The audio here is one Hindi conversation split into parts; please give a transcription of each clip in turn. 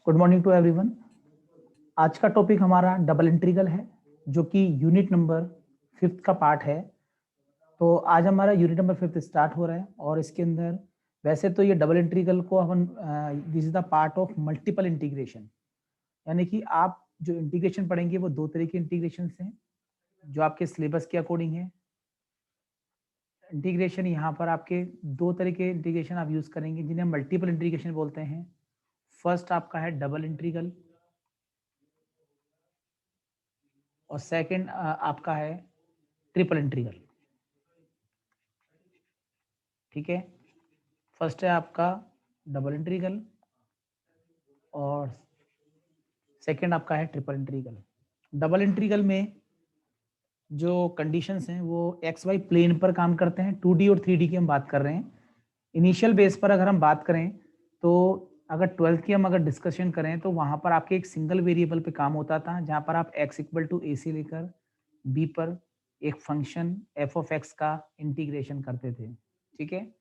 Good morning to everyone. आज का टॉपिक हमारा डबल इंटीग्रल है, जो कि यूनिट नंबर 5th का पार्ट है। तो आज हमारा यूनिट नंबर 5th स्टार्ट हो रहा है और इसके अंदर वैसे तो ये डबल इंटीग्रल को हम this is the part of multiple integration, यानी कि आप जो इंटीग्रेशन पढ़ेंगे वो दो तरह के इंटीग्रेशन हैं जो आपके सिलेबस के अकॉर्डिंग है। इंटीग्रेशन यहाँ पर आपके दो तरह के इंटीग्रेशन आप यूज करेंगे जिन्हें मल्टीपल इंटीग्रेशन बोलते हैं। फर्स्ट आपका है डबल इंटीग्रल और सेकंड आपका है ट्रिपल इंटीग्रल। ठीक है, फर्स्ट है आपका डबल इंटीग्रल और सेकंड आपका है ट्रिपल इंटीग्रल। डबल इंटीग्रल में जो कंडीशंस हैं वो एक्स वाई प्लेन पर काम करते हैं। 2D और 3D की हम बात कर रहे हैं। इनिशियल बेस पर अगर हम बात करें तो अगर 12th की हम अगर डिस्कशन करें तो वहां पर आपके एक सिंगल वेरिएबल पे काम होता था, जहां पर आप x इक्वल टू ए से लेकर b पर एक फंक्शन f ऑफ x का इंटीग्रेशन करते थे। ठीक है,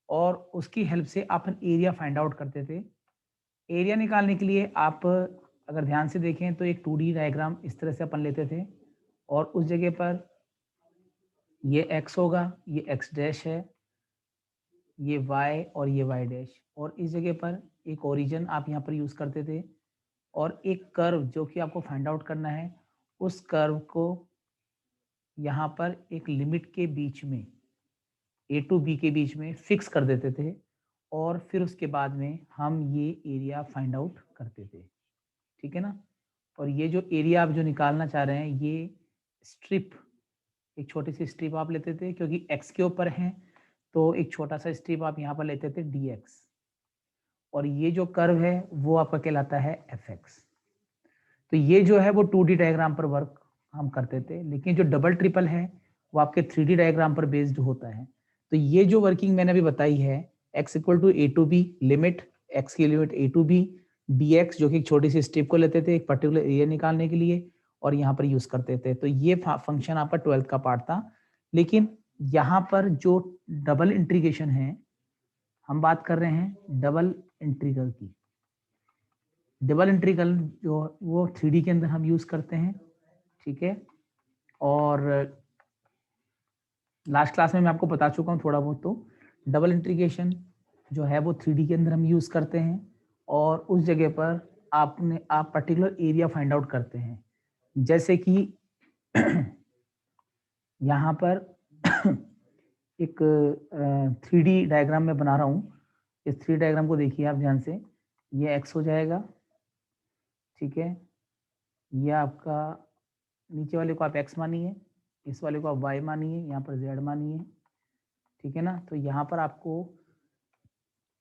और उसकी हेल्प से आप एरिया फाइंड आउट करते थे। एरिया निकालने के लिए आप अगर ध्यान से देखें तो एक 2D डायग्राम इस तरह से अपन लेते थे और उस जगह पर ये x होगा, ये x डैश है, ये y और ये y डैश, और इस जगह पर एक ओरिजिन आप यहाँ पर यूज करते थे और एक कर्व जो कि आपको फाइंड आउट करना है, उस कर्व को यहाँ पर एक लिमिट के बीच में a टू b के बीच में फिक्स कर देते थे और फिर उसके बाद में हम ये एरिया फाइंड आउट करते थे। ठीक है ना, और ये जो एरिया आप जो निकालना चाह रहे हैं ये स्ट्रिप, एक छोटी सी स्ट्रिप आप लेते थे क्योंकि x के ऊपर है तो एक छोटा सा स्ट्रिप आप यहाँ पर लेते थे dx, और ये जो कर्व है वो आपका कहलाता है fx। तो ये जो है वो 2D डायग्राम पर वर्क हम करते थे, लेकिन जो डबल ट्रिपल है वो आपके 3D डायग्राम पर बेस्ड होता है। तो ये जो वर्किंग मैंने अभी बताई है, x equal to a to b, limit x की limit a to b, dx जो कि एक छोटी सी स्ट्रिप को लेते थे एक पर्टिकुलर एरिया निकालने के लिए और यहाँ पर यूज करते थे। तो ये फंक्शन आपका 12th का पार्ट था। लेकिन यहाँ पर जो डबल इंटीग्रेशन है, हम बात कर रहे हैं डबल इंटीग्रल की। डबल इंटीग्रल जो वो 3D के अंदर हम यूज करते हैं। ठीक है, और लास्ट क्लास में मैं आपको बता चुका हूँ थोड़ा बहुत। तो डबल इंटीग्रेशन जो है वो 3D के अंदर हम यूज करते हैं और उस जगह पर आप पर्टिकुलर एरिया फाइंड आउट करते हैं। जैसे कि यहाँ पर एक 3D डायग्राम में बना रहा हूँ। इस 3D डायग्राम को देखिए आप ध्यान से। ये x हो जाएगा, ठीक है, ये आपका नीचे वाले को आप x मानिए, इस वाले को आप y मानिए, यहाँ पर z मानिए। ठीक है ना, तो यहाँ पर आपको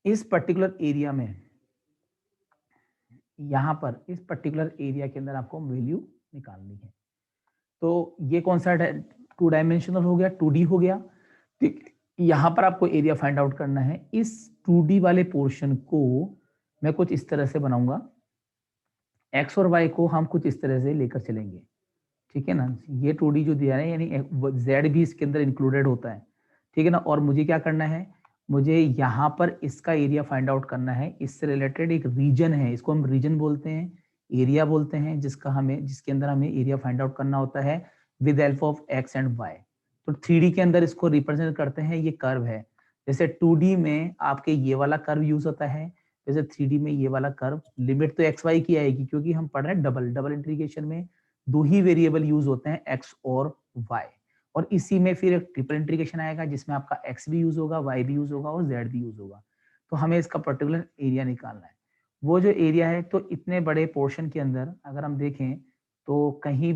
इस पर्टिकुलर एरिया में, यहाँ पर इस पर्टिकुलर एरिया के अंदर आपको वैल्यू निकालनी है। तो ये कौन सा 2 डायमेंशनल हो गया, 2D हो गया। यहाँ पर आपको एरिया फाइंड आउट करना है। इस 2D वाले पोर्शन को मैं कुछ इस तरह से बनाऊंगा, x और y को हम कुछ इस तरह से लेकर चलेंगे। ठीक है ना, ये 2D जो दिया है यानी z भी इसके अंदर इंक्लूडेड होता है। ठीक है ना, और मुझे क्या करना है, मुझे यहाँ पर इसका एरिया फाइंड आउट करना है। इससे रिलेटेड एक रीजन है, इसको हम रीजन बोलते हैं, एरिया बोलते हैं, जिसके अंदर हमें एरिया फाइंड आउट करना होता है with help of x and y। तो 3D के अंदर इसको रिप्रेजेंट करते हैं, ये कर्व है। जैसे 2D में आपके ये वाला कर्व यूज होता है, जैसे 3D में ये वाला कर्व। लिमिट तो x y की आएगी क्योंकि हम पढ़ रहे हैं डबल इंटीग्रेशन में दो ही वेरिएबल यूज होते हैं, x और y, और इसी में फिर एक ट्रिपल इंटीग्रेशन आएगा जिसमें आपका x भी यूज होगा, y भी यूज होगा और z भी यूज होगा। तो हमें इसका पर्टिकुलर एरिया निकालना है। वो जो एरिया है, तो इतने बड़े पोर्शन के अंदर अगर हम देखें तो कहीं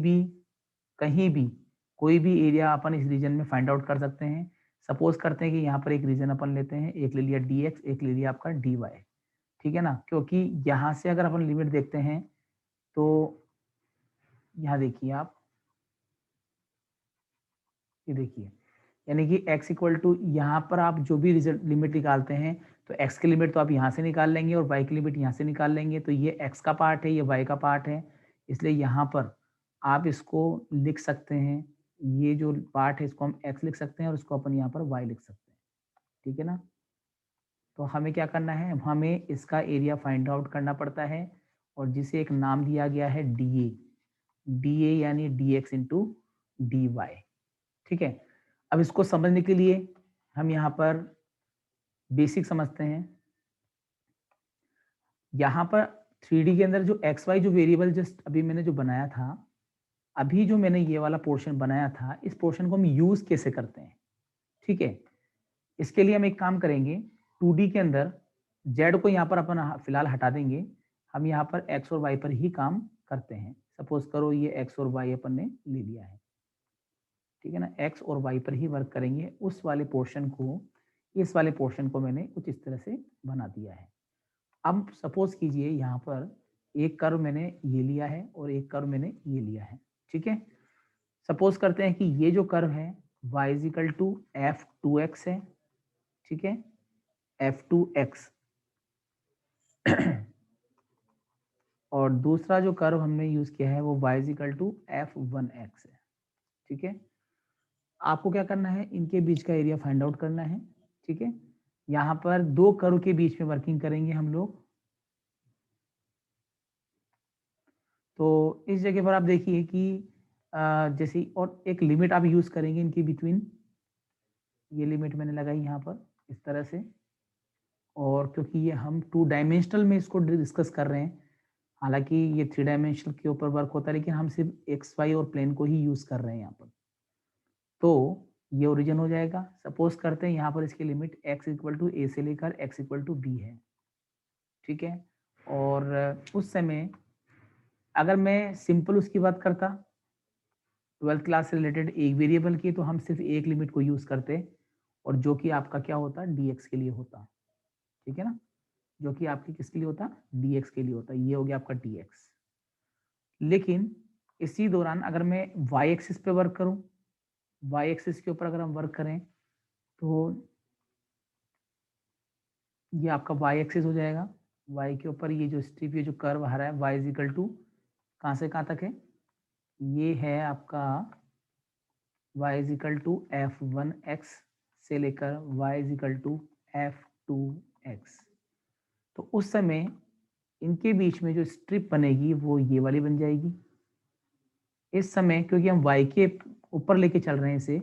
भी कोई भी एरिया अपन इस रीजन में फाइंड आउट कर सकते हैं। सपोज करते हैं कि यहाँ पर एक रीजन अपन लेते हैं, एक ले लिया dx, एक ले लिया आपका dy। ठीक है ना, क्योंकि यहाँ से अगर अपन लिमिट देखते हैं तो यहाँ देखिए आप, ये देखिए, यानी कि x इक्वल टू, यहाँ पर आप जो भी रिजल्ट लिमिट निकालते हैं तो x की लिमिट तो आप यहाँ से निकाल लेंगे और y की लिमिट यहाँ से निकाल लेंगे। तो ये x का पार्ट है, ये y का पार्ट है, इसलिए यहाँ पर आप इसको लिख सकते हैं। ये जो पार्ट है इसको हम x लिख सकते हैं और इसको अपन यहाँ पर y लिख सकते हैं। ठीक है ना, तो हमें क्या करना है, हमें इसका एरिया फाइंड आउट करना पड़ता है। और जिसे एक नाम दिया गया है डी ए यानी d x into d y. ठीक है, अब इसको समझने के लिए हम यहाँ पर बेसिक समझते हैं। यहाँ पर 3D के अंदर जो एक्स वाई जो वेरिएबल जस्ट अभी मैंने जो बनाया था, अभी जो मैंने ये वाला पोर्शन बनाया था, इस पोर्शन को हम यूज कैसे करते हैं। ठीक है, इसके लिए हम एक काम करेंगे, 2D के अंदर z को यहाँ पर अपन फिलहाल हटा देंगे, हम यहाँ पर x और y पर ही काम करते हैं। सपोज करो ये x और y अपन ने ले लिया है, ठीक है ना, x और y पर ही वर्क करेंगे। उस वाले पोर्शन को, इस वाले पोर्शन को मैंने कुछ इस तरह से बना दिया है। अब सपोज कीजिए यहाँ पर एक कर्व मैंने ये लिया है और एक कर्व मैंने ये लिया है। ठीक है, सपोज करते हैं कि ये जो कर्व है y इजिकल टू f2x है। ठीक है, f2x और दूसरा जो कर्व हमने यूज किया है वो y इजिकल टू f1x है। ठीक है, आपको क्या करना है, इनके बीच का एरिया फाइंड आउट करना है। ठीक है, यहाँ पर दो कर्व के बीच में वर्किंग करेंगे हम लोग। तो इस जगह पर आप देखिए कि जैसे और एक लिमिट आप यूज करेंगे इनके बिटवीन, ये लिमिट मैंने लगाई यहाँ पर इस तरह से। और क्योंकि ये हम 2 डायमेंशनल में इसको डिस्कस कर रहे हैं, हालांकि ये 3 डायमेंशनल के ऊपर वर्क होता है, लेकिन हम सिर्फ एक्स वाई और प्लेन को ही यूज कर रहे हैं यहाँ पर। तो ये ओरिजिन हो जाएगा। सपोज करते हैं यहाँ पर इसकी लिमिट x इक्वल टू ए से लेकर x इक्वल टू बी है। ठीक है, और उस समय अगर मैं सिंपल उसकी बात करता 12th क्लास से रिलेटेड एक वेरिएबल की, तो हम सिर्फ एक लिमिट को यूज करते और जो कि आपका क्या होता dx के लिए होता। ठीक है ना, जो कि आपकी किसके लिए होता, dx के लिए होता। ये हो गया आपका dx। लेकिन इसी दौरान अगर मैं y एक्सिस पे वर्क करूं, y एक्सिस के ऊपर अगर हम वर्क करें तो ये आपका y एक्सिस हो जाएगा। y के ऊपर ये जो स्ट्रिप, ये जो कर्व आ रहा है y इज इक्वल टू कहाँ से कहाँ तक है, ये है आपका y is equal to f1x से लेकर y is equal to f2x। तो उस समय इनके बीच में जो स्ट्रिप बनेगी वो ये वाली बन जाएगी। इस समय क्योंकि हम y के ऊपर लेके चल रहे हैं इसे,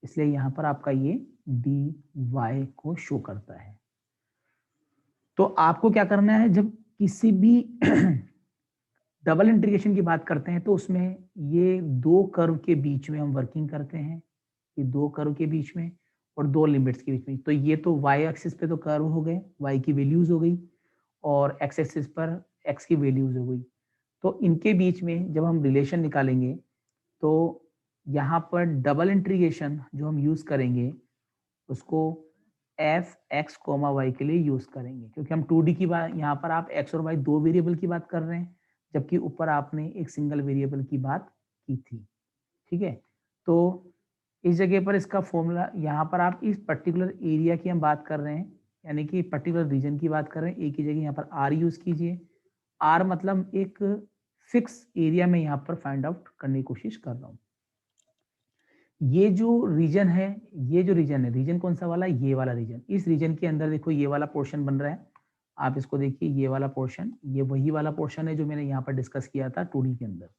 इसलिए यहाँ पर आपका ये dy को शो करता है। तो आपको क्या करना है, जब किसी भी डबल इंटीग्रेशन की बात करते हैं तो उसमें ये दो कर्व के बीच में हम वर्किंग करते हैं, ये दो कर्व के बीच में और दो लिमिट्स के बीच में। तो ये तो y एक्सिस पे तो कर्व हो गए, y की वैल्यूज हो गई, और x एक्सिस पर x की वैल्यूज हो गई। तो इनके बीच में जब हम रिलेशन निकालेंगे तो यहाँ पर डबल इंटीग्रेशन जो हम यूज करेंगे उसको एफ एक्स कोमा वाई के लिए यूज करेंगे, क्योंकि हम 2D की बात, यहाँ पर आप x और y दो वेरिएबल की बात कर रहे हैं, जबकि ऊपर आपने एक सिंगल वेरिएबल की बात की थी। ठीक है, तो इस जगह पर इसका फॉर्मूला, यहाँ पर आप इस पर्टिकुलर एरिया की हम बात कर रहे हैं, यानी कि पर्टिकुलर रीजन की बात कर रहे हैं, एक ही जगह यहाँ पर r यूज कीजिए। r मतलब एक फिक्स एरिया में यहाँ पर फाइंड आउट करने की कोशिश कर रहा हूँ। ये जो रीजन है, ये जो रीजन है, रीजन कौन सा वाला, ये वाला रीजन। इस रीजन के अंदर देखो ये वाला पोर्शन बन रहा है, आप इसको देखिए, ये वाला पोर्शन, ये वही वाला पोर्शन है जो मैंने यहाँ पर डिस्कस किया था 2D के अंदर।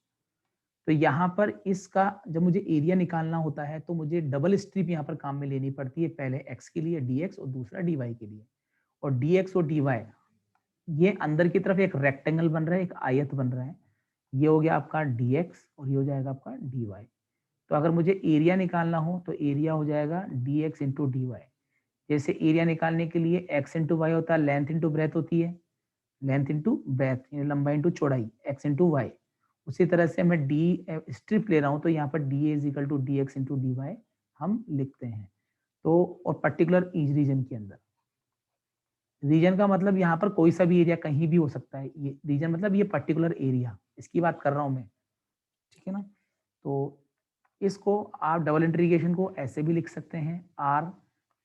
तो यहाँ पर इसका जब मुझे एरिया निकालना होता है तो मुझे डबल स्ट्रिप यहाँ पर काम में लेनी पड़ती है, पहले x के लिए dx और दूसरा dy के लिए। और dx और dy ये अंदर की तरफ एक रेक्टेंगल बन रहा है, एक आयत बन रहा है, ये हो गया आपका dx और ये हो जाएगा आपका dy। तो अगर मुझे एरिया निकालना हो तो एरिया हो जाएगा dx इंटू डी वाई। जैसे एरिया निकालने के लिए x इंटू वाई होता है, लेंथ इंटू ब्रेथ होती है, लेंथ इंटू ब्रेथ लंबाई इंटू चौड़ाई, x इंटू वाई। उसी तरह से मैं डी स्ट्रिप ले रहा हूँ तो यहाँ पर d is equal to d x into d y हम लिखते हैं। तो और पर्टिकुलर ईज रीजन के अंदर, रीजन का मतलब यहाँ पर कोई सा भी एरिया कहीं भी हो सकता है, ये रीजन मतलब ये पर्टिकुलर एरिया, इसकी बात कर रहा हूँ मैं। ठीक है ना, तो इसको आप डबल इंटीग्रेशन को ऐसे भी लिख सकते हैं, R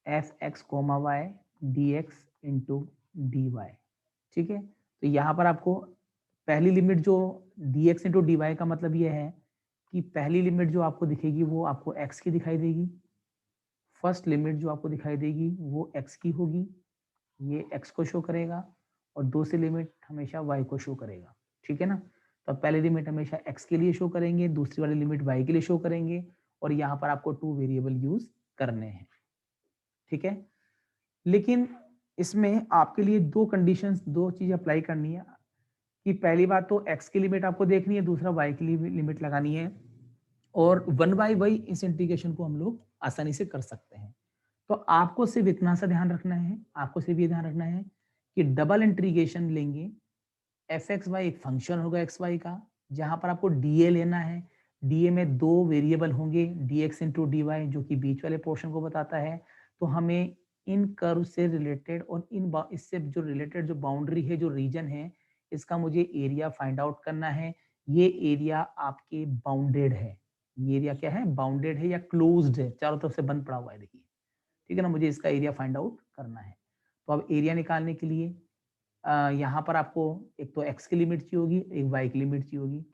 f x comma y d x into d y. ठीक है, तो यहाँ पर आपको पहली लिमिट जो d x into d y का मतलब ये है कि पहली लिमिट जो आपको दिखेगी वो आपको x की दिखाई देगी, फर्स्ट लिमिट जो आपको दिखाई देगी वो x की होगी, ये x को शो करेगा, और दूसरी लिमिट हमेशा y को शो करेगा, ठीक है ना। तो पहली लिमिट हमेशा x के लिए शो करेंगे, दूसरी वाली लिमिट y के लिए शो करेंगे, और यहाँ पर आपको 2 वेरिएबल यूज करने हैं, ठीक है। लेकिन इसमें आपके लिए दो कंडीशंस, दो चीज अप्लाई करनी है कि पहली बात तो x की लिमिट आपको देखनी है, दूसरा y की लिमिट लगानी है, और 1/y इस इंटीग्रेशन को हम लोग आसानी से कर सकते हैं। तो आपको सिर्फ इतना सा ध्यान रखना है, आपको सिर्फ ये ध्यान रखना है कि डबल इंटीग्रेशन लेंगे, fxy एक फंक्शन होगा xy का, जहां पर आपको dA लेना है, dA में दो वेरिएबल होंगे, dx इंटू dy, जो कि बीच वाले पोर्शन को बताता है। तो हमें इन कर्व से रिलेटेड और इससे जो रिलेटेड जो बाउंड्री है, जो रीजन है, इसका मुझे एरिया फाइंड आउट करना है। ये एरिया आपके बाउंडेड है, ये एरिया क्या है, बाउंडेड है या क्लोज्ड है, चारों तरफ से बंद पड़ा हुआ है, देखिए, ठीक है ना। मुझे इसका एरिया फाइंड आउट करना है। तो अब एरिया निकालने के लिए यहाँ पर आपको एक तो x की लिमिट चाहिए होगी, एक y की लिमिट चाहिए होगी।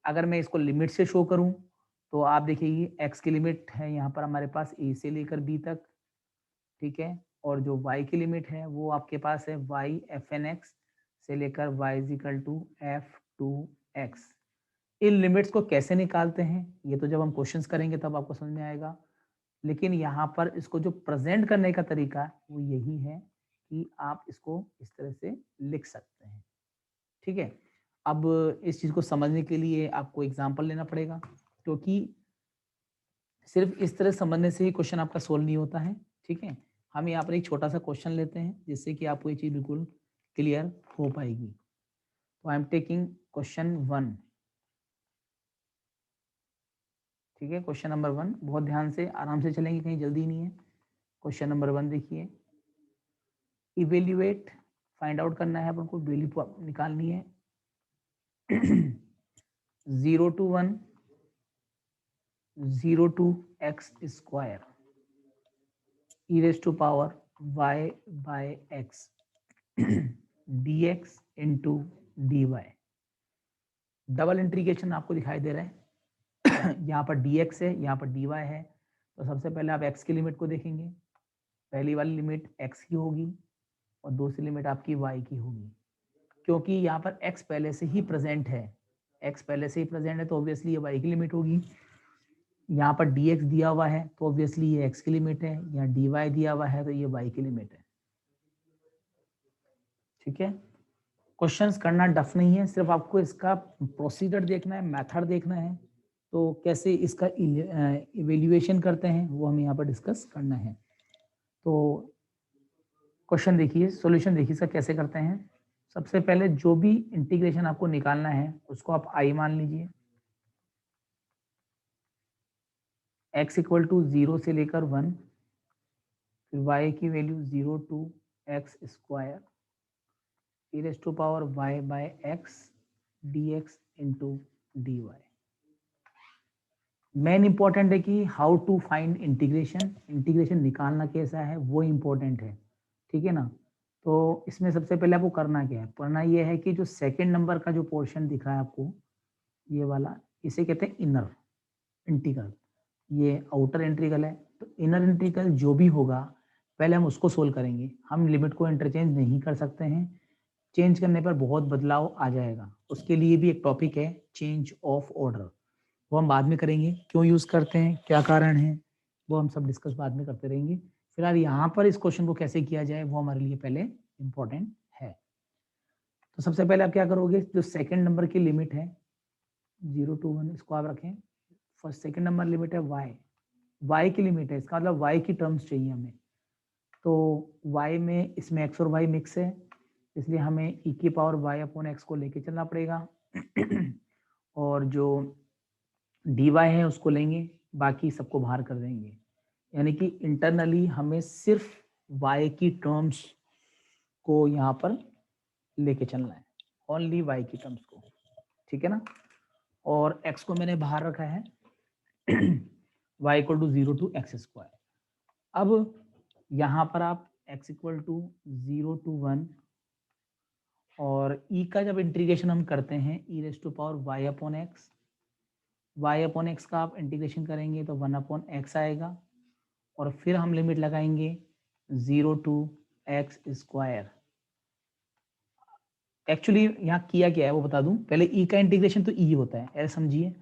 अगर मैं इसको लिमिट से शो करूं तो आप देखिए x की लिमिट है यहाँ पर हमारे पास a से लेकर b तक, ठीक है, और जो y की लिमिट है वो आपके पास है y fn(x) से लेकर y f(2x). इन लिमिट्स को कैसे निकालते हैं ये तो जब हम क्वेश्चंस करेंगे तब आपको समझ में आएगा, लेकिन यहाँ पर इसको जो प्रेजेंट करने का तरीका वो यही है कि आप इसको इस तरह से लिख सकते हैं, ठीक है। अब इस चीज को समझने के लिए आपको एग्जांपल लेना पड़ेगा, क्योंकि सिर्फ इस तरह समझने से ही क्वेश्चन आपका सोल्व नहीं होता है, ठीक है। हम यहाँ पर एक छोटा सा क्वेश्चन लेते हैं जिससे कि आपको ये चीज बिल्कुल क्लियर हो पाएगी। तो आई एम टेकिंग क्वेश्चन 1, ठीक है। क्वेश्चन नंबर 1, बहुत ध्यान से आराम से चलेंगे, कहीं जल्दी नहीं है। क्वेश्चन नंबर 1 देखिए, इवेल्युएट, फाइंड आउट करना है अपन को, वैल्यू निकालनी है 0 to 1, 0 to x square e raised to power y by x dx into dy। Double integration आपको दिखाई दे रहा है यहाँ पर dx है, यहाँ पर dy है। तो सबसे पहले आप x की लिमिट को देखेंगे, पहली वाली लिमिट x की होगी और दूसरी लिमिट आपकी y की होगी। क्योंकि यहाँ पर x पहले से ही प्रेजेंट है, x पहले से ही प्रेजेंट है, तो ऑब्वियसली ये y की लिमिट होगी। यहाँ पर dx दिया हुआ है तो ऑब्वियसली ये x की लिमिट है, यहाँ dy दिया हुआ है तो ये y की लिमिट है, ठीक है। क्वेश्चंस करना डफ नहीं है, सिर्फ आपको इसका प्रोसीजर देखना है, मेथड देखना है, तो कैसे इसका इवेल्युएशन करते हैं वो हमें यहाँ पर डिस्कस करना है। तो क्वेश्चन देखिए, सॉल्यूशन देखिए इसका कैसे करते हैं। सबसे पहले जो भी इंटीग्रेशन आपको निकालना है उसको आप i मान लीजिए, x इक्वल टू 0 से लेकर 1, फिर y की value 0 to x square e raise to power y by x dx into dy। Main important है कि how to find integration, integration निकालना कैसा है वो इंपॉर्टेंट है, ठीक है ना। तो इसमें सबसे पहले आपको करना क्या है, करना ये है कि जो सेकंड नंबर का जो पोर्शन दिख रहा है आपको, ये वाला, इसे कहते हैं इनर इंटीग्रल, ये आउटर इंटीग्रल है। तो इनर इंटीग्रल जो भी होगा पहले हम उसको सोल्व करेंगे, हम लिमिट को इंटरचेंज नहीं कर सकते हैं, चेंज करने पर बहुत बदलाव आ जाएगा। उसके लिए भी एक टॉपिक है चेंज ऑफ ऑर्डर, वो हम बाद में करेंगे, क्यों यूज करते हैं, क्या कारण है, वो हम सब डिस्कस बाद में करते रहेंगे। फिलहाल यहाँ पर इस क्वेश्चन को कैसे किया जाए वो हमारे लिए पहले इंपॉर्टेंट है। तो सबसे पहले आप क्या करोगे, जो सेकंड नंबर की लिमिट है 0 to 1, इसको आप रखें। फर्स्ट सेकंड नंबर लिमिट है y की लिमिट है, इसका मतलब y की टर्म्स चाहिए हमें। तो y में इसमें x और y मिक्स है, इसलिए हमें e की पावर y अपॉन x को लेके चलना पड़ेगा और जो dy है उसको लेंगे, बाकी सबको बाहर कर देंगे। यानी कि इंटरनली हमें सिर्फ y की टर्म्स को यहाँ पर लेके चलना है, ओनली y की टर्म्स को, ठीक है ना। और x को मैंने बाहर रखा है y equal to 0 to x square. अब यहाँ पर आप x इक्वल टू 0 टू 1 और e का जब इंटीग्रेशन हम करते हैं e raise to power y upon x का आप इंटीग्रेशन करेंगे तो 1 अपॉन एक्स आएगा, और फिर हम लिमिट लगाएंगे 0 टू एक्स स्क्वायर एक्चुअली यहाँ किया क्या है वो बता दूं, पहले ई का इंटीग्रेशन तो ई होता है, ऐसे समझिए।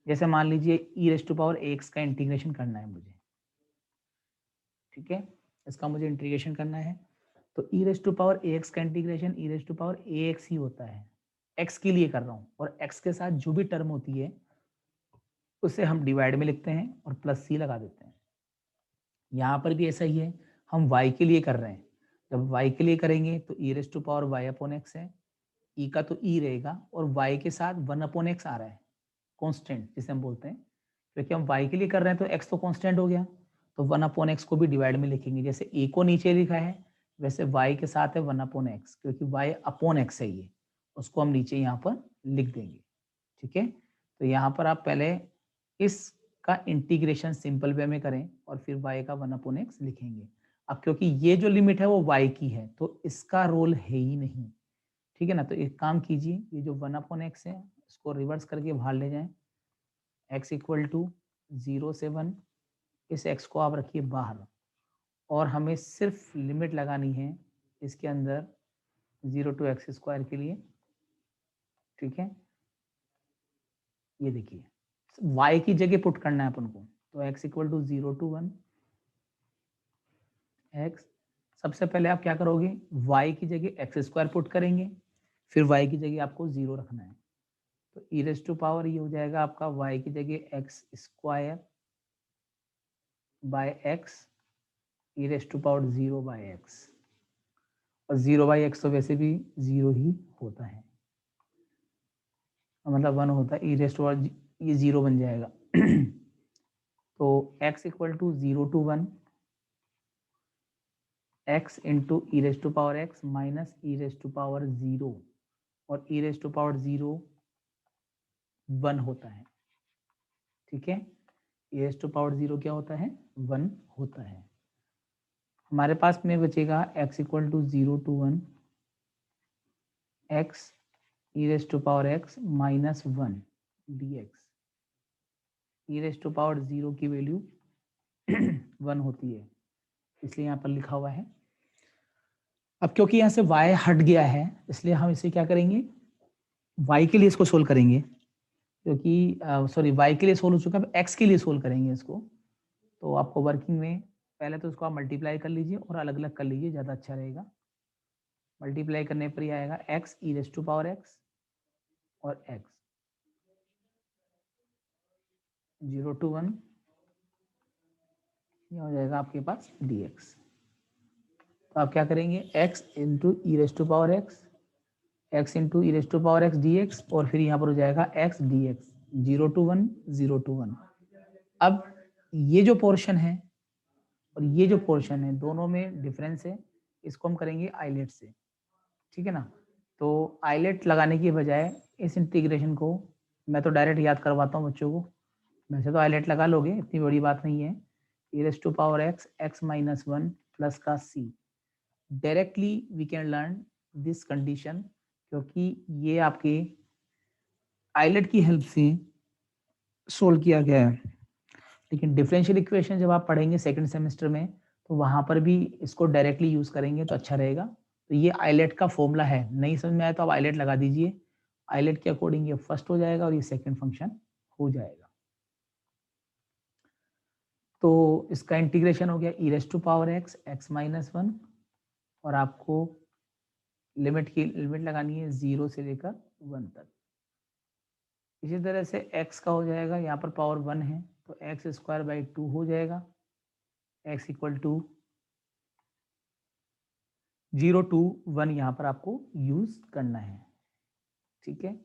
जैसे मान लीजिए ई रेस टू पावर एक्स का इंटीग्रेशन करना है मुझे, ठीक है, इसका मुझे इंटीग्रेशन करना है, तो e raise to power x का integration e raise to power a x ही होता है, एक्स के लिए कर रहा हूँ, और एक्स के साथ जो भी टर्म होती है उसे हम डिवाइड में लिखते हैं और प्लस सी लगा देते हैं। यहाँ पर भी ऐसा ही है, हम y के लिए कर रहे हैं, जब y के लिए करेंगे तो e raise to power y upon x है, ई का तो ई रहेगा और y के साथ 1 अपॉन एक्स आ रहा है, कांस्टेंट जिसे हम बोलते हैं, क्योंकि हम y के लिए कर रहे हैं तो x तो कांस्टेंट हो गया, तो 1 अपॉन एक्स को भी डिवाइड में लिखेंगे, जैसे a को नीचे लिखा है वैसे y के साथ है 1 अपॉन एक्स, क्योंकि y अपॉन एक्स है ये, उसको हम नीचे यहाँ पर लिख देंगे, ठीक है। तो यहाँ पर आप पहले इसका इंटीग्रेशन सिंपल वे में करें और फिर y का 1 अपॉन एक्स लिखेंगे। अब क्योंकि ये जो लिमिट है वो y की है तो इसका रोल है ही नहीं, ठीक है ना। तो एक काम कीजिए, ये जो 1 अपॉन एक्स है इसको रिवर्स करके बाहर ले जाएं, x इक्वल टू 0 से 1, इस x को आप रखिए बाहर, और हमें सिर्फ लिमिट लगानी है इसके अंदर 0 टू एक्स स्क्वायर के लिए, ठीक है। ये देखिए y की जगह पुट करना है अपन को, तो x equal to 0 to 1 x, सबसे पहले आप क्या करोगे, y की जगह एक्स स्क्वायर पुट करेंगे, फिर y की जगह आपको 0 रखना है, तो ई रेस टू पावर ये हो जाएगा आपका y की जगह x square by x e raise to power 0 by x, और 0 बाई एक्स तो वैसे भी 0 ही होता है, मतलब 1 होता है, ई रेस टू पावर ये 0 बन जाएगा। तो x equal to 0 to 1 x into e raise to power x minus e raise to power 0, और ई रेस टू पावर 0 1 होता है, ठीक है। ई रेस टू पावर 0 क्या होता है, 1 होता है। हमारे पास में बचेगा x equal to 0 to 1 x e raise to power x minus 1 dx, e raise to power 0 की वैल्यू 1 होती है, इसलिए यहाँ पर लिखा हुआ है। अब क्योंकि यहाँ से y हट गया है इसलिए हम इसे क्या करेंगे, y के लिए इसको सोल्व करेंगे, क्योंकि सॉरी y के लिए सोल्व हो चुका है, अब x के लिए सोल्व करेंगे इसको। तो आपको वर्किंग में पहले तो इसको आप मल्टीप्लाई कर लीजिए और अलग अलग कर लीजिए, ज़्यादा अच्छा रहेगा। मल्टीप्लाई करने पर ही आएगा x e raise to power x और x 0 टू 1, ये हो जाएगा आपके पास dx। तो आप क्या करेंगे, x into e raise to power x into e raise to power x dx, और फिर यहाँ पर हो जाएगा x dx 0 टू 1 0 टू 1। अब ये जो पोर्शन है और ये जो पोर्शन है दोनों में डिफरेंस है, इसको हम करेंगे आइलेट से, ठीक है ना। तो आइलेट लगाने की बजाय इस इंटीग्रेशन को मैं तो डायरेक्ट याद करवाता हूँ बच्चों को, वैसे तो आइलेट लगा लोगे, इतनी बड़ी बात नहीं है। E raise to power x x minus 1 plus का C, directly we can learn this condition, क्योंकि ये आपके आइलेट की हेल्प से सोल्व किया गया है। लेकिन डिफरेंशियल इक्वेशन जब आप पढ़ेंगे सेकंड सेमेस्टर में तो वहां पर भी इसको डायरेक्टली यूज करेंगे तो अच्छा रहेगा। तो ये आइलेट का फॉर्मूला है, नहीं समझ में आया तो आप आइलेट लगा दीजिए, आइलेट के अकॉर्डिंग ये फर्स्ट हो जाएगा और ये सेकंड फंक्शन हो जाएगा। तो इसका इंटीग्रेशन हो गया e raise to power x x minus 1, और आपको लिमिट लगानी है 0 से लेकर 1 तक। इसी तरह से x का हो जाएगा, यहाँ पर पावर 1 है तो एक्स स्क्वायर बाई 2 हो जाएगा, x इक्वल टू 0 टू 1 यहाँ पर आपको यूज करना है, ठीक है।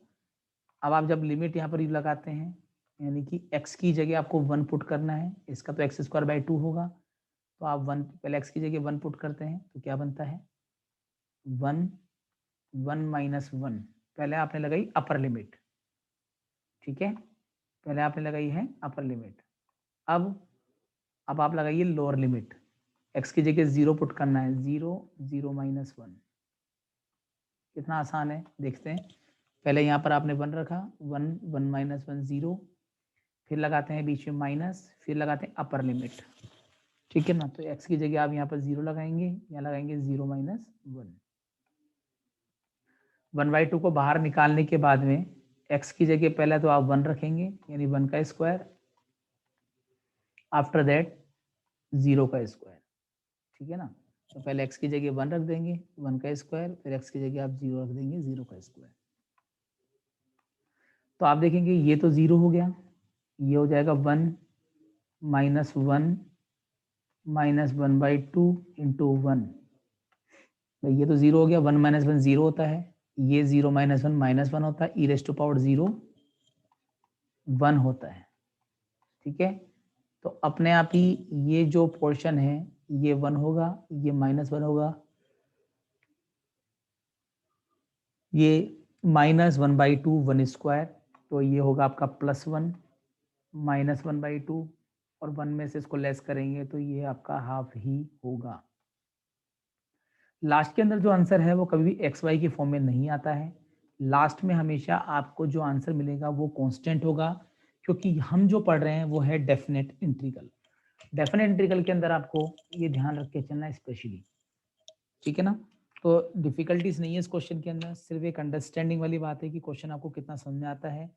अब आप जब लिमिट यहाँ पर लगाते हैं यानी कि x की जगह आपको 1 पुट करना है, इसका तो एक्स स्क्वायर बाई 2 होगा, तो आप 1 पहले x की जगह 1 पुट करते हैं तो क्या बनता है 1 1 माइनस 1, पहले आपने लगाई अपर लिमिट, ठीक है, पहले आपने लगाई है अपर लिमिट। अब आप लगाइए लोअर लिमिट, x की जगह 0 पुट करना है, 0 0 माइनस 1, कितना आसान है देखते हैं। पहले यहाँ पर आपने 1 रखा, 1 1 माइनस 1 0, फिर लगाते हैं बीच में माइनस, फिर लगाते हैं अपर लिमिट, ठीक है ना। तो x की जगह आप यहाँ पर 0 लगाएंगे, यहाँ लगाएंगे 0 माइनस 1, 1/2 को बाहर निकालने के बाद में x की जगह पहले तो आप 1 रखेंगे, यानी 1 का स्क्वायर, आफ्टर दैट 0 का स्क्वायर, ठीक है ना। तो पहले x की जगह 1 रख देंगे, 1 का स्क्वायर, फिर x की जगह आप 0 रख देंगे, 0 का स्क्वायर। तो आप देखेंगे ये तो 0 हो गया, ये हो जाएगा 1 माइनस 1 माइनस 1/2 इंटू 1, ये तो 0 हो गया, 1 माइनस 1 0 होता है, ये 0 माइनस 1 -1 होता है, e⁻0 1 होता है, ठीक है। तो अपने आप ही ये जो पोर्शन है ये 1 होगा, ये -1 होगा, ये -1/2 1 स्क्वायर, तो ये होगा आपका +1 -1/2, और 1 में से इसको लेस करेंगे तो ये आपका हाफ ही होगा। लास्ट के अंदर जो आंसर है वो कभी भी एक्स वाई की फॉर्म में नहीं आता है। लास्ट में हमेशा आपको जो आंसर मिलेगा वो कांस्टेंट होगा, क्योंकि हम जो पढ़ रहे हैं वो है डेफिनेट इंटीग्रल। डेफिनेट इंटीग्रल के अंदर आपको ये ध्यान रख के चलना है स्पेशली, ठीक है ना। तो डिफिकल्टीज नहीं है इस क्वेश्चन के अंदर, सिर्फ एक अंडरस्टैंडिंग वाली बात है कि क्वेश्चन आपको कितना समझ में आता है।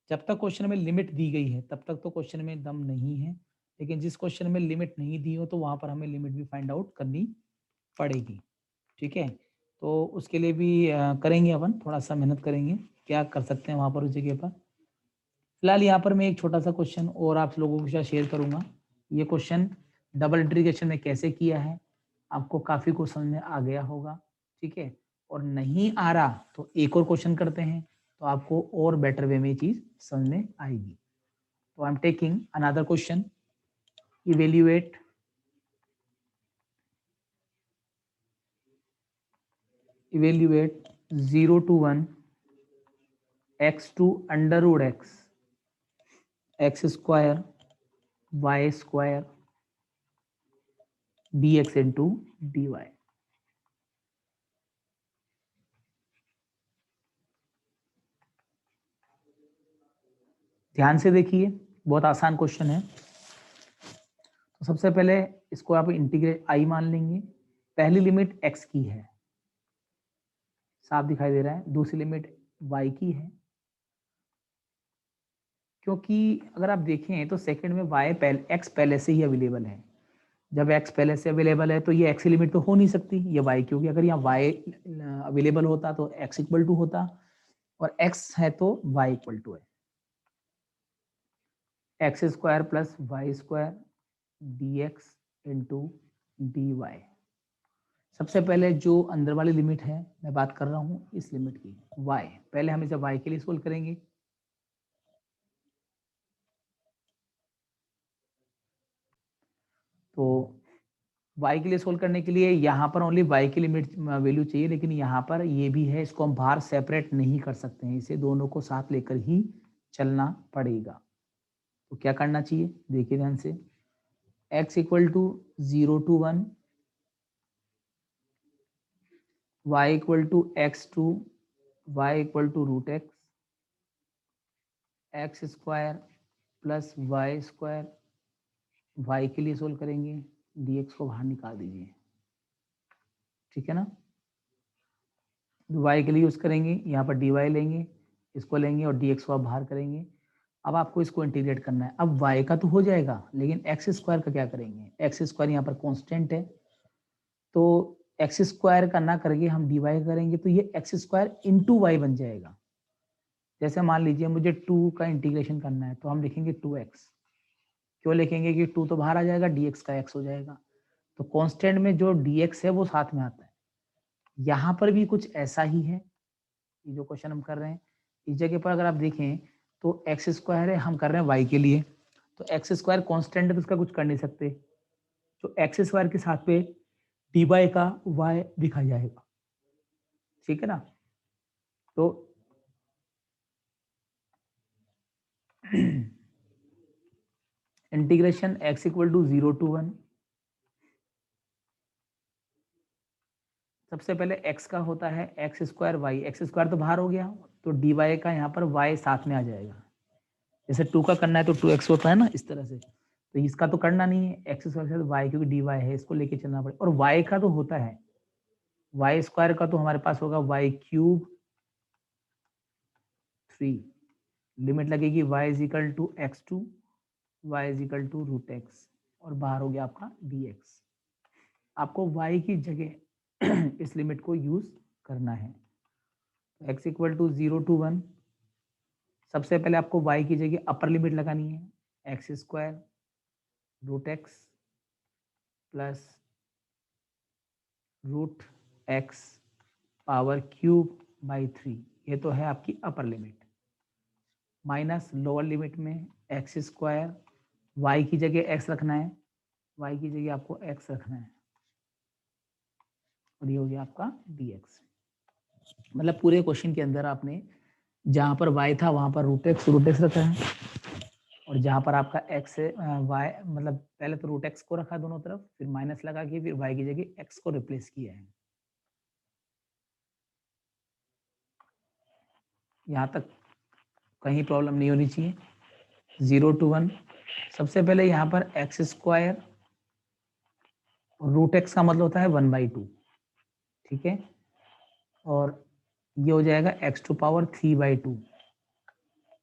जब तक क्वेश्चन में लिमिट दी गई है तब तक तो क्वेश्चन में दम नहीं है, लेकिन जिस क्वेश्चन में लिमिट नहीं दी हो तो वहां पर हमें लिमिट भी फाइंड आउट करनी पड़ेगी, ठीक है। तो उसके लिए भी करेंगे अपन, थोड़ा सा मेहनत करेंगे, क्या कर सकते हैं वहां पर उस जगह पर। फिलहाल यहाँ पर मैं एक छोटा सा क्वेश्चन और आप लोगों के साथ शेयर करूंगा। ये क्वेश्चन डबल इंटीग्रेशन में कैसे किया है, आपको काफी कुछ समझ में आ गया होगा, ठीक है। और नहीं आ रहा तो एक और क्वेश्चन करते हैं, तो आपको और बेटर वे में ये चीज समझ में आएगी। तो I am taking another question, evaluate evaluate 0 to 1 x2 under root x square y square dx into dy। ध्यान से देखिए, बहुत आसान क्वेश्चन है। तो सबसे पहले इसको आप इंटीग्रेट आई मान लेंगे, पहली लिमिट x की है, साफ दिखाई दे रहा है, दूसरी लिमिट y की है, क्योंकि अगर आप देखें तो सेकंड में x पहले से ही अवेलेबल है। जब x पहले से अवेलेबल है तो ये x की लिमिट तो हो नहीं सकती, ये y, क्योंकि अगर यहाँ y अवेलेबल होता तो x इक्वल टू होता, और x है तो y इक्वल टू है, x square plus y square dx into dy। सबसे पहले जो अंदर वाली लिमिट है मैं बात कर रहा हूँ इस लिमिट की, y, पहले हम इसे y के लिए सोल्व करेंगे। तो y के लिए सोल्व करने के लिए यहाँ पर ओनली y की लिमिट वैल्यू चाहिए, लेकिन यहाँ पर ये भी है, इसको हम बाहर सेपरेट नहीं कर सकते हैं, इसे दोनों को साथ लेकर ही चलना पड़ेगा। तो क्या करना चाहिए, देखिए ध्यान से, x equal to 0 to 1, y equal to x2, y equal to root x square plus y square, y के लिए सोल्व करेंगे, dx को बाहर निकाल दीजिए, ठीक है ना। y के लिए यूज करेंगे, यहाँ पर dy लेंगे, इसको लेंगे और dx को आप बाहर करेंगे। अब आपको इसको इंटीग्रेट करना है, अब y का तो हो जाएगा, लेकिन एक्स स्क्वायर का क्या करेंगे, एक्स स्क्वायर यहाँ पर कांस्टेंट है, तो एक्स स्क्वायर का ना करके हम dy करेंगे, तो ये एक्स स्क्वायर इंटू वाई बन जाएगा। जैसे मान लीजिए मुझे 2 का इंटीग्रेशन करना है, तो हम लिखेंगे 2x, क्यों लिखेंगे कि 2 तो बाहर आ जाएगा, dx का x हो जाएगा, तो कांस्टेंट में जो dx है वो साथ में आता है। यहाँ पर भी कुछ ऐसा ही है, ये जो क्वेश्चन हम कर रहे हैं, इस जगह पर अगर आप देखें तो एक्स स्क्वायर है, हम कर रहे हैं y के लिए, तो एक्स स्क्वायर कांस्टेंट है तो इसका कुछ कर नहीं सकते, तो एक्स स्क्वायर के साथ पे dy का y दिखा जाएगा, ठीक है ना। तो integration x equal to 0 to 1, सबसे पहले x का होता है x square y, x square तो बाहर हो गया, तो dy का यहाँ पर y साथ में आ जाएगा, जैसे 2 का करना है तो 2x होता है ना, इस तरह से। तो इसका तो करना नहीं है, एक्स स्क्वायर से वाई, क्योंकि dy है, इसको लेके चलना पड़ेगा, और y का तो होता है, वाई स्क्वायर का तो हमारे पास होगा y क्यूब 3, लिमिट लगेगी y is equal to x2, y is equal to root x, और बाहर हो गया आपका dx। आपको y की जगह इस लिमिट को यूज करना है। x इक्वल टू 0 to 1, सबसे पहले आपको y की जगह अपर लिमिट लगानी है, x square root x plus root x power cube by 3, ये तो है आपकी upper limit, minus lower limit में एक्स स्क्वायर, वाई की जगह एक्स रखना है, वाई की जगह आपको एक्स रखना है, और ये हो गया आपका dx। मतलब पूरे क्वेश्चन के अंदर आपने जहां पर y था वहां पर रूट एक्स रखा है, और जहां पर आपका x y मतलब पहले तो रूट एक्स को रखा दोनों तरफ, फिर माइनस लगा के फिर y की जगह x को रिप्लेस किया है। यहाँ तक कहीं प्रॉब्लम नहीं होनी चाहिए। 0 to 1, सबसे पहले यहाँ पर एक्स स्क्वायर रूट एक्स का मतलब होता है 1/2, ठीक है, और ये हो जाएगा x टू पावर 3/2,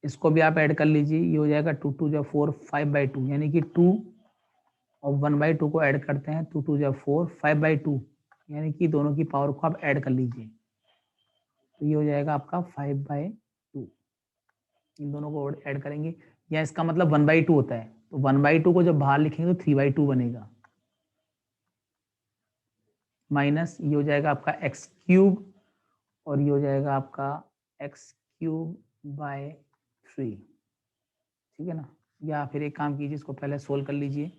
इसको भी आप ऐड कर लीजिए, ये हो जाएगा 2 2 4 5/2, यानी कि 2 और 1/2 को ऐड करते हैं, 2 2 4 5/2, यानी कि दोनों की पावर को आप ऐड कर लीजिए, तो ये हो जाएगा आपका 5/2। इन दोनों को ऐड करेंगे, या इसका मतलब 1/2 होता है, तो 1/2 को जब बाहर लिखेंगे तो 3/2 बनेगा, माइनस ये हो जाएगा आपका एक्स क्यूब, और ये हो जाएगा आपका एक्स क्यूब बाय 3, ठीक है ना। या फिर एक काम कीजिए, इसको पहले सोल्व कर लीजिए,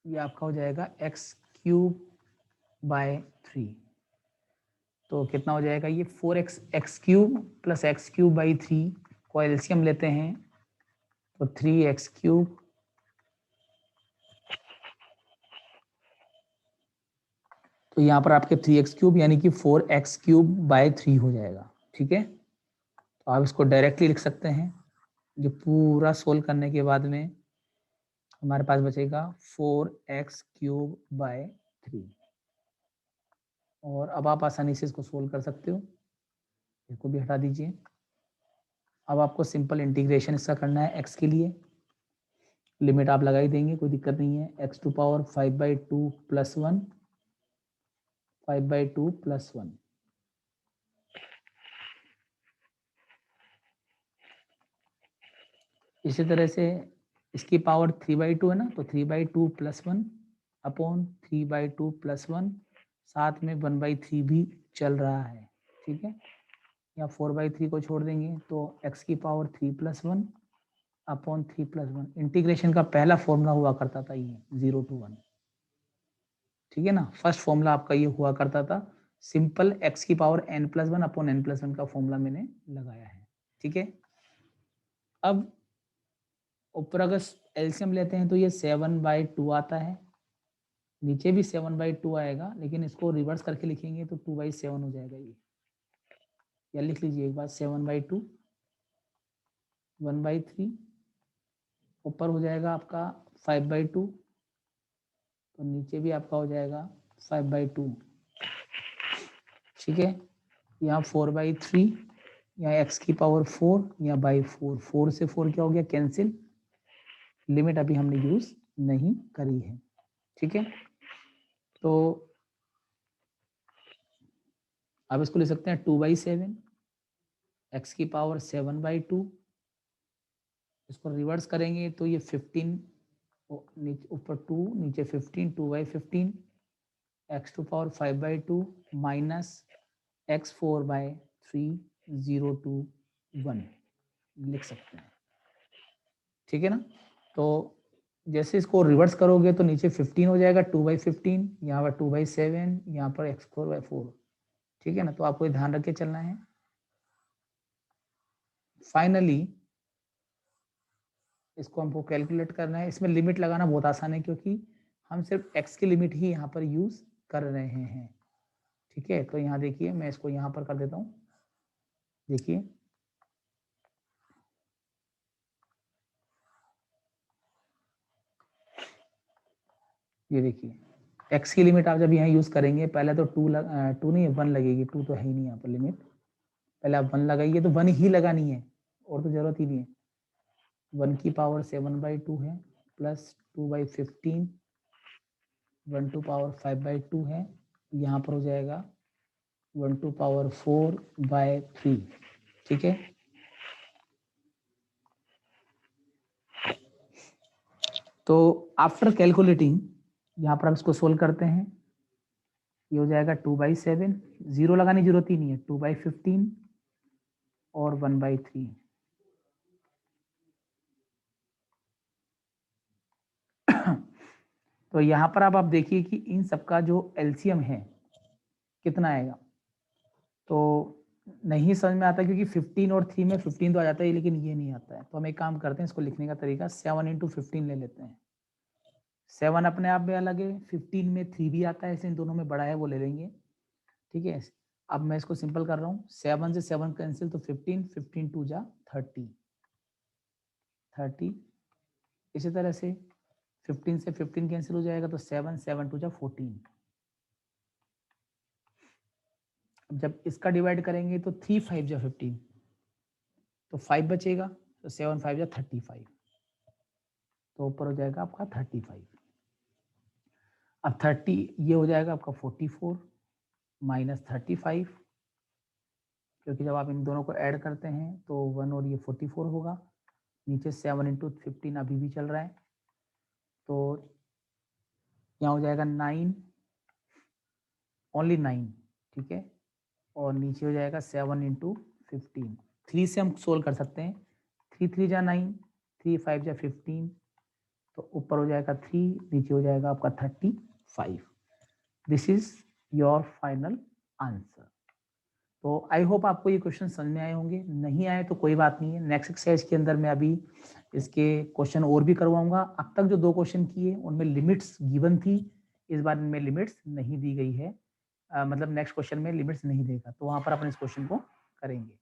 ये आपका हो जाएगा एक्स क्यूब बाय 3, तो कितना हो जाएगा ये 4x x cube plus x cube by 3 को एलसीएम लेते हैं तो 3x क्यूब तो यहाँ पर आपके 3x क्यूब यानी कि 4x क्यूब बाय 3 हो जाएगा, ठीक है। तो आप इसको डायरेक्टली लिख सकते हैं, ये पूरा सोल्व करने के बाद में हमारे पास बचेगा 4x क्यूब बाय 3, और अब आप आसानी से इसको सोल्व कर सकते हो, इसको भी हटा दीजिए। अब आपको सिंपल इंटीग्रेशन इसका करना है x के लिए, लिमिट आप लगा ही देंगे, कोई दिक्कत नहीं है, x to power 5/2 plus 1, 5/2 plus 1, इसी तरह से इसकी पावर 3/2 है ना, तो 3/2 प्लस 1 अपॉन 3/2 प्लस 1, साथ में 1/3 भी चल रहा है, ठीक है, या 4/3 को छोड़ देंगे तो x की power 3 plus 1 upon 3 plus 1, integration का पहला फॉर्मूला हुआ करता था ये 0 to 1, ठीक है ना। फर्स्ट फॉर्मूला आपका ये हुआ करता था, सिंपल x की पावर n+1 अपॉन n+1 का फॉर्मूला मैंने लगाया है, ठीक है। अब ऊपर अगर एलसीएम लेते हैं तो ये 7/2 आता है, नीचे भी 7/2 आएगा, लेकिन इसको रिवर्स करके लिखेंगे तो 2/7 हो जाएगा ये, या लिख लीजिए एक बार 7/2 1/3, ऊपर हो जाएगा आपका 5/2, तो नीचे भी आपका हो जाएगा 5/2, ठीक है। यहाँ 4/3, यहाँ x की पावर 4 या बाई 4, 4 से 4 क्या हो गया कैंसिल, लिमिट अभी हमने यूज नहीं करी है, ठीक है। तो अब इसको ले सकते हैं 2/7, x की पावर 7/2, इसको रिवर्स करेंगे तो ये 15, ऊपर 2 नीचे 15, 2/15, x to power 5/2 minus x 4/3 0 to 1 लिख सकते हैं, ठीक है ना। तो जैसे इसको रिवर्स करोगे तो नीचे 15 हो जाएगा 2/15, यहाँ पर 2/7, यहाँ पर x 4/4, ठीक है ना। तो आपको ये ध्यान रख के चलना है। फाइनली इसको हमको कैलकुलेट करना है, इसमें लिमिट लगाना बहुत आसान है क्योंकि हम सिर्फ x की लिमिट ही यहाँ पर यूज कर रहे हैं, ठीक है। तो यहाँ देखिए मैं इसको यहाँ पर कर देता हूँ, देखिए ये देखिए x की लिमिट आप जब यहाँ यूज करेंगे, पहले तो 2 नहीं 1 लगेगी, 2 तो है ही नहीं यहाँ पर लिमिट, पहले आप 1 लगाइए, तो 1 ही लगानी है और तो जरूरत ही नहीं है। 1 की पावर 7/2 है प्लस 2/15, 1 टू पावर 5/2 है, यहाँ पर हो जाएगा 1 टू पावर 4/3। ठीक है, तो आफ्टर कैलकुलेटिंग यहाँ पर आप इसको सोल्व करते हैं, ये हो जाएगा 2/7, 0 लगाने की जरूरत ही नहीं है, 2/15 और 1/3। तो यहाँ पर आप देखिए कि इन सबका जो एलसीएम है कितना आएगा। तो नहीं समझ में आता क्योंकि 15 और 3 में 15 तो आ जाता है, लेकिन ये नहीं आता है। तो हम एक काम करते हैं, इसको लिखने का तरीका 7 × 15 ले लेते हैं। 7 अपने आप में अलग है, 15 में 3 भी आता है, ऐसे इन दोनों में बड़ा है वो ले लेंगे। ठीक है, अब मैं इसको सिंपल कर रहा हूँ, 7 से 7 कैंसिल तो 15, 15 2 जा 30। इसी तरह से 15 से 15 कैंसिल हो जाएगा तो 7 7 2 जा 14। जब इसका डिवाइड करेंगे तो 3 5 जा 15, तो 5 बचेगा, तो 7 5 जा 35, तो ऊपर हो जाएगा आपका 35। अब 30 ये हो जाएगा आपका 44 माइनस 35, क्योंकि जब आप इन दोनों को ऐड करते हैं तो 1 और ये 44 होगा। नीचे 7 × 15 अभी भी चल रहा है, तो यहाँ हो जाएगा 9, ओनली 9। ठीक है, और नीचे हो जाएगा 7 × 15। 3 से हम सोल्व कर सकते हैं, 3 3 जा 9, 3 5 जा 15, तो ऊपर हो जाएगा 3, नीचे हो जाएगा आपका 35। This is your final answer. तो आई होप आपको ये क्वेश्चन समझ में आए होंगे, नहीं आए तो कोई बात नहीं है, नेक्स्ट एक्सरसाइज के अंदर मैं अभी इसके क्वेश्चन और भी करवाऊंगा। अब तक जो 2 क्वेश्चन किए उनमें लिमिट्स गिवन थी, इस बार इनमें लिमिट्स नहीं दी गई है, मतलब नेक्स्ट क्वेश्चन में लिमिट्स नहीं देगा, तो वहां पर अपन इस क्वेश्चन को करेंगे।